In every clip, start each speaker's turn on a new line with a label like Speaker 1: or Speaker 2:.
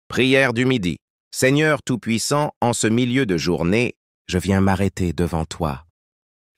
Speaker 1: Prière du midi. Seigneur Tout-Puissant, en ce milieu de journée, je viens m'arrêter devant toi.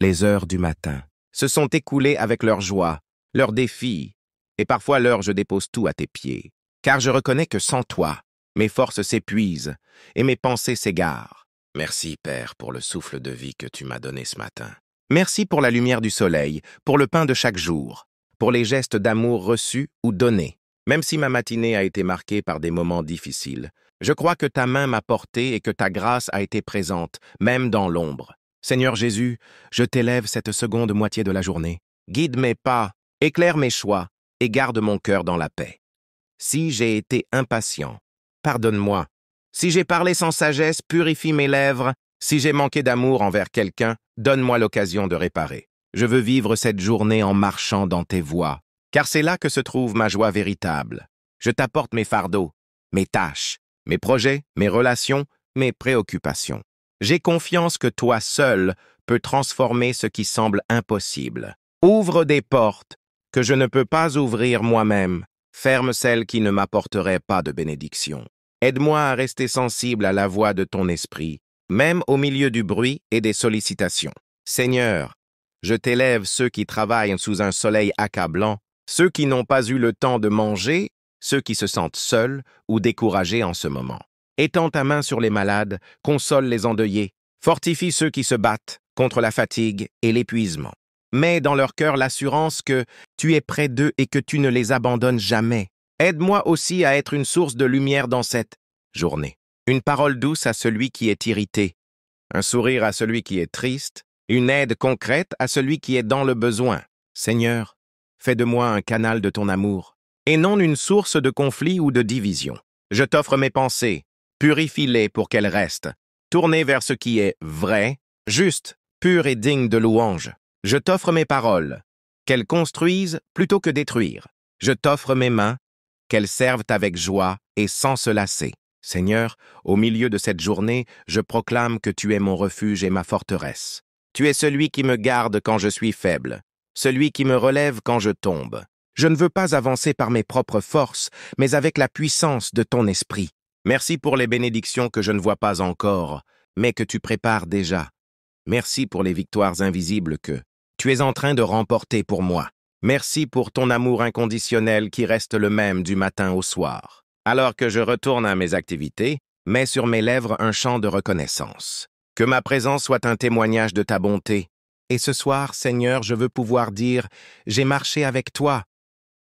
Speaker 1: Les heures du matin se sont écoulées avec leurs joies, leurs défis, et parfois l'heure je dépose tout à tes pieds. Car je reconnais que sans toi, mes forces s'épuisent et mes pensées s'égarent. Merci, Père, pour le souffle de vie que tu m'as donné ce matin. Merci pour la lumière du soleil, pour le pain de chaque jour, pour les gestes d'amour reçus ou donnés. Même si ma matinée a été marquée par des moments difficiles, je crois que ta main m'a porté et que ta grâce a été présente, même dans l'ombre. Seigneur Jésus, je t'élève cette seconde moitié de la journée. Guide mes pas, éclaire mes choix et garde mon cœur dans la paix. Si j'ai été impatient, pardonne-moi. Si j'ai parlé sans sagesse, purifie mes lèvres. Si j'ai manqué d'amour envers quelqu'un, donne-moi l'occasion de réparer. Je veux vivre cette journée en marchant dans tes voies, car c'est là que se trouve ma joie véritable. Je t'apporte mes fardeaux, mes tâches, mes projets, mes relations, mes préoccupations. J'ai confiance que toi seul peux transformer ce qui semble impossible. Ouvre des portes que je ne peux pas ouvrir moi-même. Ferme celles qui ne m'apporteraient pas de bénédiction. Aide-moi à rester sensible à la voix de ton esprit, même au milieu du bruit et des sollicitations. Seigneur, je t'élève ceux qui travaillent sous un soleil accablant, ceux qui n'ont pas eu le temps de manger, ceux qui se sentent seuls ou découragés en ce moment. Étends ta main sur les malades, console les endeuillés, fortifie ceux qui se battent contre la fatigue et l'épuisement. Mets dans leur cœur l'assurance que tu es près d'eux et que tu ne les abandonnes jamais. Aide-moi aussi à être une source de lumière dans cette journée. Une parole douce à celui qui est irrité, un sourire à celui qui est triste, une aide concrète à celui qui est dans le besoin. Seigneur, fais de moi un canal de ton amour, et non une source de conflit ou de division. Je t'offre mes pensées, purifie-les pour qu'elles restent, tournées vers ce qui est vrai, juste, pur et digne de louange. Je t'offre mes paroles, qu'elles construisent plutôt que détruire. Je t'offre mes mains, qu'elles servent avec joie et sans se lasser. Seigneur, au milieu de cette journée, je proclame que tu es mon refuge et ma forteresse. Tu es celui qui me garde quand je suis faible, celui qui me relève quand je tombe. Je ne veux pas avancer par mes propres forces, mais avec la puissance de ton esprit. Merci pour les bénédictions que je ne vois pas encore, mais que tu prépares déjà. Merci pour les victoires invisibles que tu es en train de remporter pour moi. Merci pour ton amour inconditionnel qui reste le même du matin au soir. Alors que je retourne à mes activités, mets sur mes lèvres un chant de reconnaissance. Que ma présence soit un témoignage de ta bonté. Et ce soir, Seigneur, je veux pouvoir dire « J'ai marché avec toi »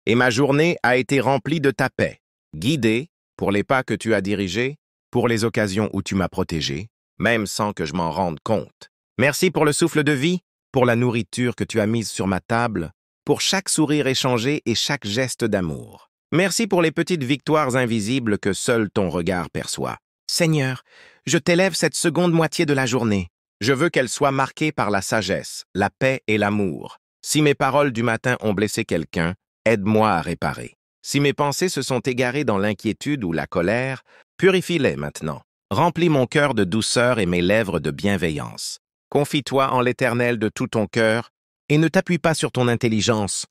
Speaker 1: et ma journée a été remplie de ta paix. Guidé pour les pas que tu as dirigés, pour les occasions où tu m'as protégé, même sans que je m'en rende compte. Merci pour le souffle de vie, pour la nourriture que tu as mise sur ma table, pour chaque sourire échangé et chaque geste d'amour. Merci pour les petites victoires invisibles que seul ton regard perçoit. Seigneur, je t'élève cette seconde moitié de la journée. Je veux qu'elle soit marquée par la sagesse, la paix et l'amour. Si mes paroles du matin ont blessé quelqu'un, aide-moi à réparer. Si mes pensées se sont égarées dans l'inquiétude ou la colère, purifie-les maintenant. Remplis mon cœur de douceur et mes lèvres de bienveillance. Confie-toi en l'Éternel de tout ton cœur et ne t'appuie pas sur ton intelligence.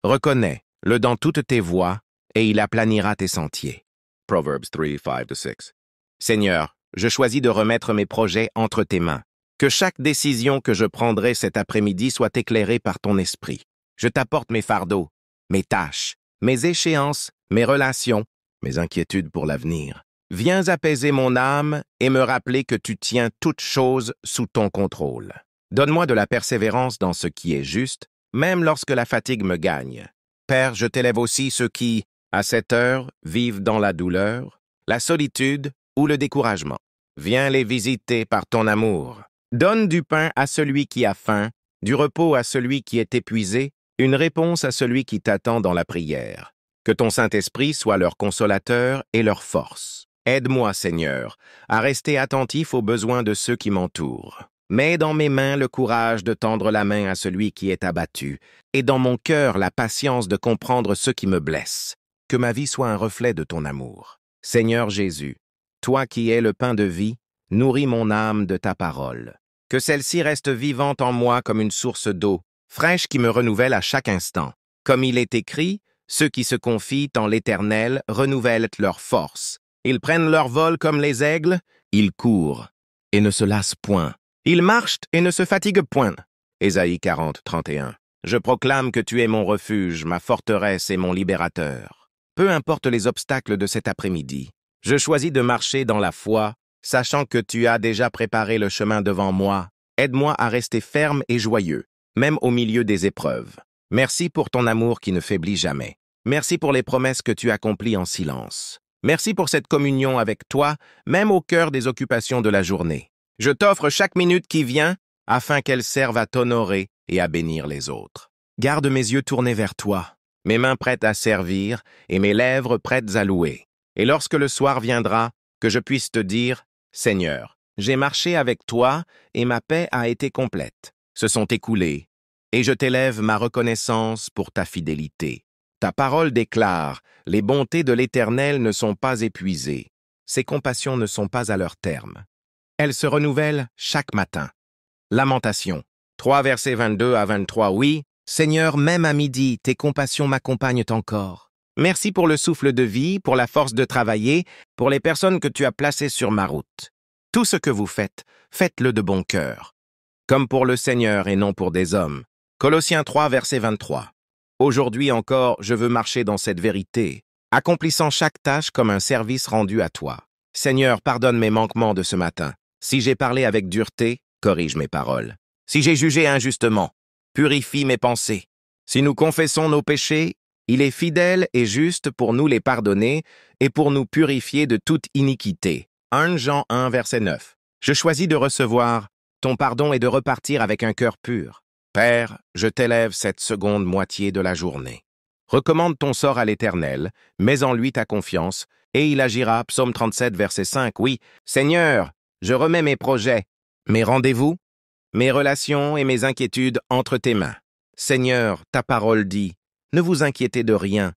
Speaker 1: Reconnais-le dans toutes tes voies et il aplanira tes sentiers. Proverbs 3:5-6. Seigneur, je choisis de remettre mes projets entre tes mains. Que chaque décision que je prendrai cet après-midi soit éclairée par ton esprit. Je t'apporte mes fardeaux, mes tâches, mes échéances, mes relations, mes inquiétudes pour l'avenir. Viens apaiser mon âme et me rappeler que tu tiens toutes choses sous ton contrôle. Donne-moi de la persévérance dans ce qui est juste, même lorsque la fatigue me gagne. Père, je t'élève aussi ceux qui, à cette heure, vivent dans la douleur, la solitude ou le découragement. Viens les visiter par ton amour. Donne du pain à celui qui a faim, du repos à celui qui est épuisé, une réponse à celui qui t'attend dans la prière. Que ton Saint-Esprit soit leur consolateur et leur force. Aide-moi, Seigneur, à rester attentif aux besoins de ceux qui m'entourent. Mets dans mes mains le courage de tendre la main à celui qui est abattu, et dans mon cœur la patience de comprendre ceux qui me blessent. Que ma vie soit un reflet de ton amour. Seigneur Jésus, toi qui es le pain de vie, nourris mon âme de ta parole. Que celle-ci reste vivante en moi comme une source d'eau, fraîche qui me renouvelle à chaque instant. Comme il est écrit, ceux qui se confient en l'Éternel renouvellent leur force. Ils prennent leur vol comme les aigles, ils courent et ne se lassent point. Ils marchent et ne se fatiguent point. Ésaïe 40, 31. Je proclame que tu es mon refuge, ma forteresse et mon libérateur. Peu importe les obstacles de cet après-midi, je choisis de marcher dans la foi, sachant que tu as déjà préparé le chemin devant moi. Aide-moi à rester ferme et joyeux, même au milieu des épreuves. Merci pour ton amour qui ne faiblit jamais. Merci pour les promesses que tu accomplis en silence. Merci pour cette communion avec toi, même au cœur des occupations de la journée. Je t'offre chaque minute qui vient, afin qu'elle serve à t'honorer et à bénir les autres. Garde mes yeux tournés vers toi, mes mains prêtes à servir et mes lèvres prêtes à louer. Et lorsque le soir viendra, que je puisse te dire, Seigneur, j'ai marché avec toi et ma paix a été complète. Se sont écoulés, et je t'élève ma reconnaissance pour ta fidélité. Ta parole déclare, les bontés de l'Éternel ne sont pas épuisées, ses compassions ne sont pas à leur terme. Elles se renouvellent chaque matin. Lamentation 3, versets 22 à 23. Oui, Seigneur, même à midi, tes compassions m'accompagnent encore. Merci pour le souffle de vie, pour la force de travailler, pour les personnes que tu as placées sur ma route. Tout ce que vous faites, faites-le de bon cœur, comme pour le Seigneur et non pour des hommes. Colossiens 3, verset 23. Aujourd'hui encore, je veux marcher dans cette vérité, accomplissant chaque tâche comme un service rendu à toi. Seigneur, pardonne mes manquements de ce matin. Si j'ai parlé avec dureté, corrige mes paroles. Si j'ai jugé injustement, purifie mes pensées. Si nous confessons nos péchés, il est fidèle et juste pour nous les pardonner et pour nous purifier de toute iniquité. 1 Jean 1, verset 9. Je choisis de recevoir ton pardon et de repartir avec un cœur pur. Père, je t'élève cette seconde moitié de la journée. Recommande ton sort à l'Éternel, mets en lui ta confiance, et il agira. Psaume 37, verset 5. Oui, Seigneur, je remets mes projets, mes rendez-vous, mes relations et mes inquiétudes entre tes mains. Seigneur, ta parole dit, ne vous inquiétez de rien,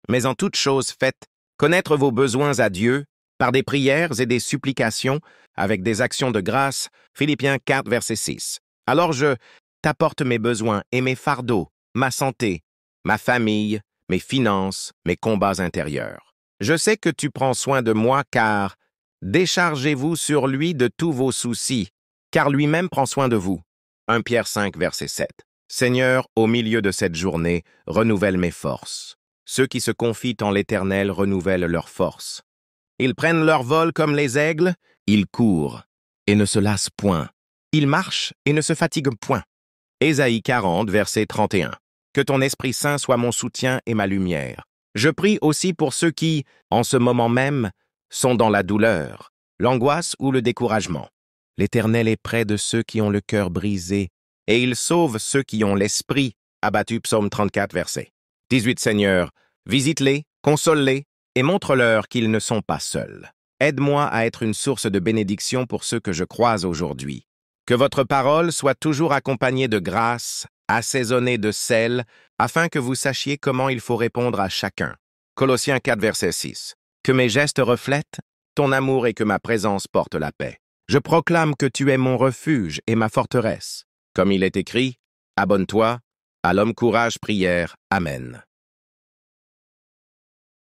Speaker 1: mais en toute chose faites connaître vos besoins à Dieu par des prières et des supplications avec des actions de grâce. Philippiens 4, verset 6. Alors je t'apporte mes besoins et mes fardeaux, ma santé, ma famille, mes finances, mes combats intérieurs. Je sais que tu prends soin de moi car déchargez-vous sur lui de tous vos soucis, car lui-même prend soin de vous. 1 Pierre 5, verset 7. Seigneur, au milieu de cette journée, renouvelle mes forces. Ceux qui se confient en l'Éternel renouvellent leurs forces. Ils prennent leur vol comme les aigles, ils courent et ne se lassent point. Ils marchent et ne se fatiguent point. Ésaïe 40, verset 31. Que ton Esprit Saint soit mon soutien et ma lumière. Je prie aussi pour ceux qui, en ce moment même, sont dans la douleur, l'angoisse ou le découragement. L'Éternel est près de ceux qui ont le cœur brisé, et il sauve ceux qui ont l'esprit abattu. Psaume 34, verset 18. Seigneur, visite-les, console-les, et montre-leur qu'ils ne sont pas seuls. Aide-moi à être une source de bénédiction pour ceux que je croise aujourd'hui. Que votre parole soit toujours accompagnée de grâce, assaisonnée de sel, afin que vous sachiez comment il faut répondre à chacun. Colossiens 4, verset 6. Que mes gestes reflètent ton amour et que ma présence porte la paix. Je proclame que tu es mon refuge et ma forteresse. Comme il est écrit, abonne-toi, à l'homme courage prière. Amen.